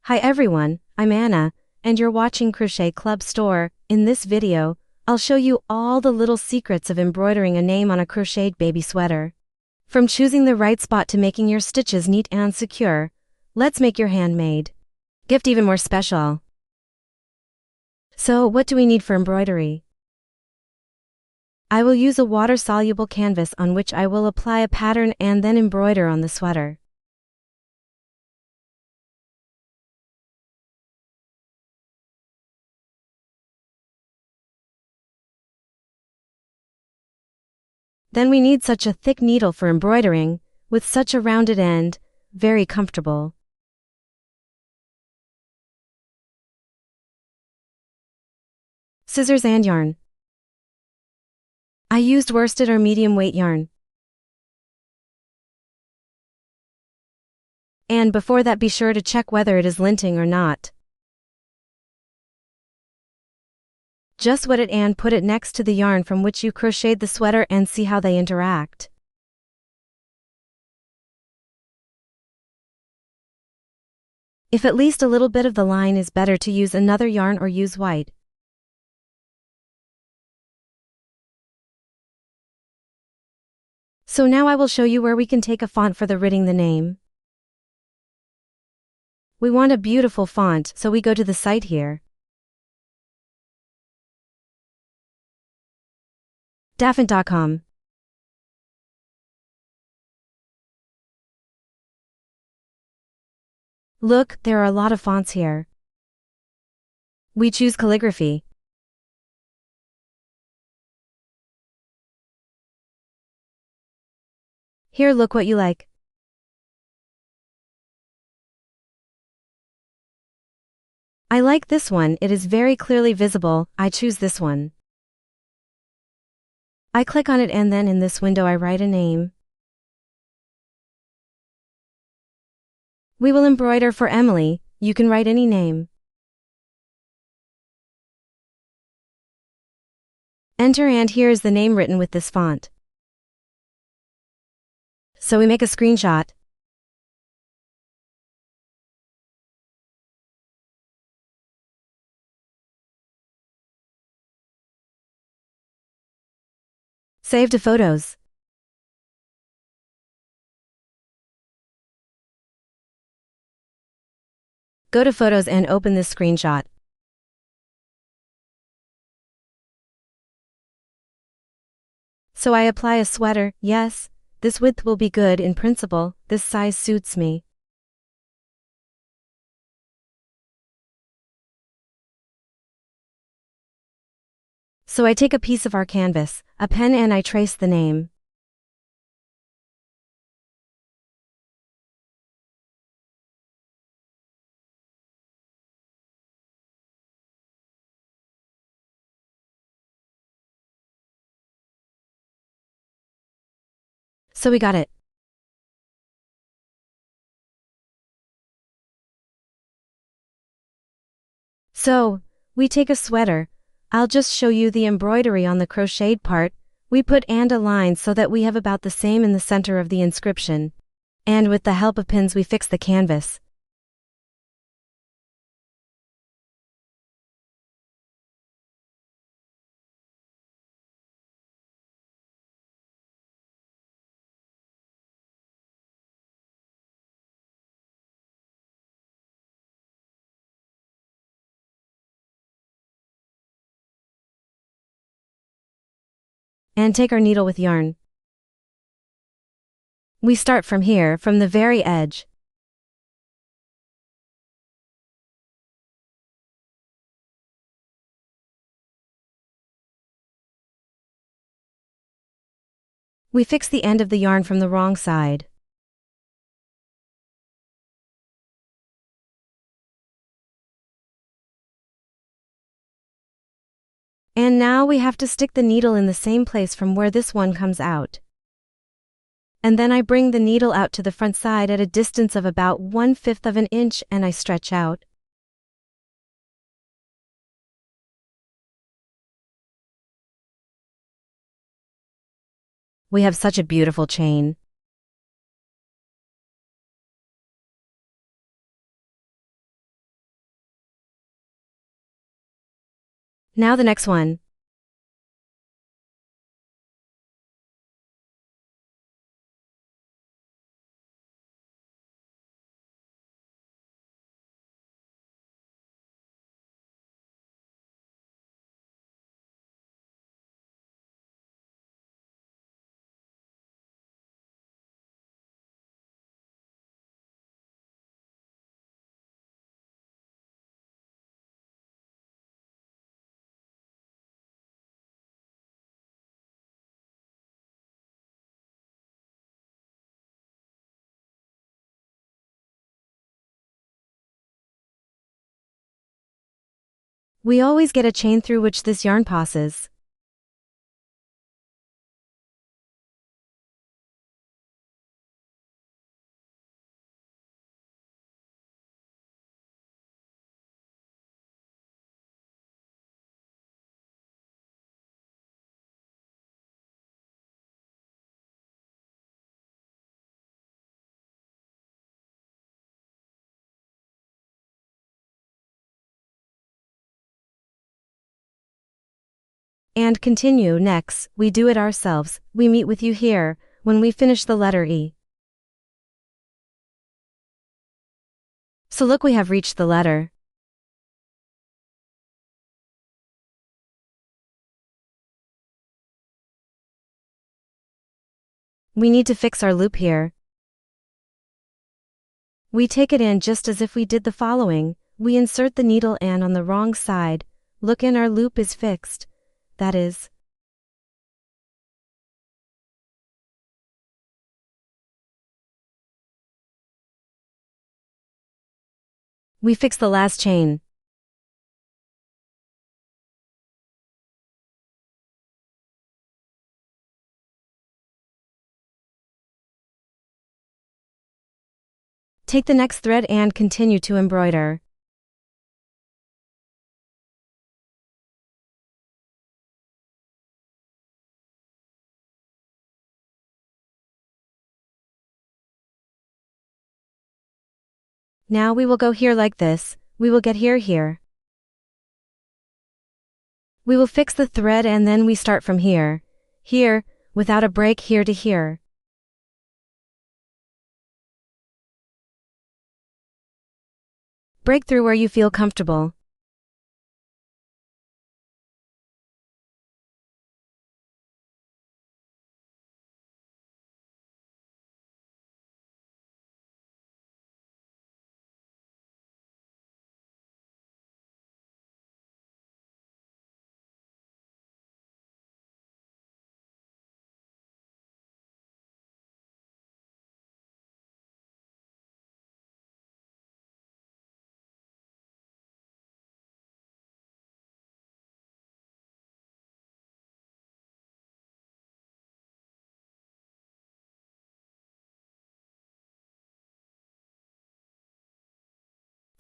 Hi everyone, I'm Anna, and you're watching Crochetclubstore. In this video, I'll show you all the little secrets of embroidering a name on a crocheted baby sweater. From choosing the right spot to making your stitches neat and secure, let's make your handmade gift even more special. So, what do we need for embroidery? I will use a water-soluble canvas on which I will apply a pattern and then embroider on the sweater. Then we need such a thick needle for embroidering, with such a rounded end, very comfortable. Scissors and yarn. I used worsted or medium weight yarn. And before that, be sure to check whether it is linting or not. Just wet it and put it next to the yarn from which you crocheted the sweater and see how they interact. If at least a little bit of the line is better to use another yarn or use white. So now I will show you where we can take a font for writing the name. We want a beautiful font, so we go to the site here. Daffont.com. Look, there are a lot of fonts here. We choose calligraphy. Here, look what you like. I like this one, it is very clearly visible. I choose this one. I click on it and then in this window I write a name. We will embroider for Emily. You can write any name. Enter, and here is the name written with this font. So we make a screenshot. Save to photos. Go to photos and open this screenshot. So I apply a sweater. Yes, this width will be good in principle, this size suits me. So I take a piece of our canvas, a pen, and I trace the name. So we got it. So, we take a sweater. I'll just show you the embroidery on the crocheted part. We put and a line so that we have about the same in the center of the inscription. And with the help of pins we fix the canvas. And take our needle with yarn. We start from here, from the very edge. We fix the end of the yarn from the wrong side. And now we have to stick the needle in the same place from where this one comes out. And then I bring the needle out to the front side at a distance of about 1/5 of an inch and I stretch out. We have such a beautiful chain. Now the next one. We always get a chain through which this yarn passes. And continue. Next, we do it ourselves. We meet with you here, when we finish the letter E. So look, we have reached the letter. We need to fix our loop here. We take it in just as if we did the following. We insert the needle and on the wrong side, look, and our loop is fixed. That is, we fix the last chain. Take the next thread and continue to embroider. Now we will go here like this. We will get here. We will fix the thread and then we start from here, without a break, here to here. Break through where you feel comfortable.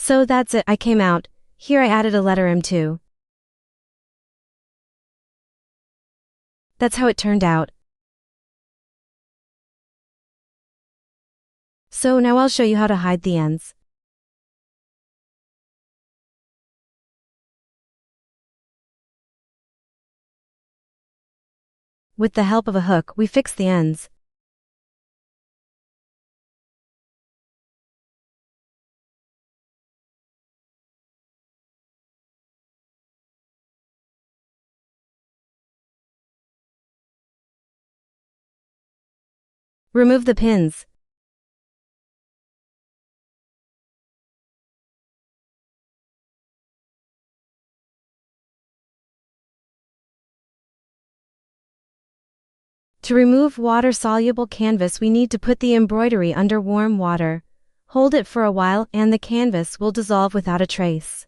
So that's it, I came out. Here I added a letter M too. That's how it turned out. So now I'll show you how to hide the ends. With the help of a hook, we fix the ends. Remove the pins. To remove water-soluble canvas, we need to put the embroidery under warm water. Hold it for a while and the canvas will dissolve without a trace.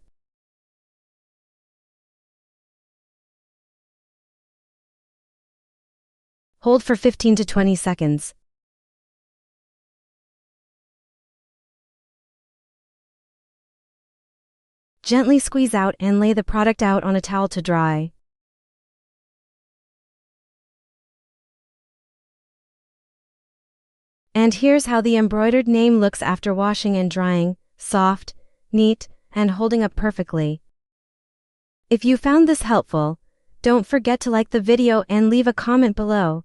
Hold for 15 to 20 seconds. Gently squeeze out and lay the product out on a towel to dry. And here's how the embroidered name looks after washing and drying: soft, neat, and holding up perfectly. If you found this helpful, don't forget to like the video and leave a comment below.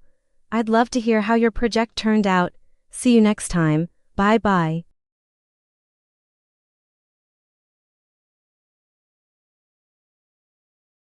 I'd love to hear how your project turned out. See you next time. Bye bye.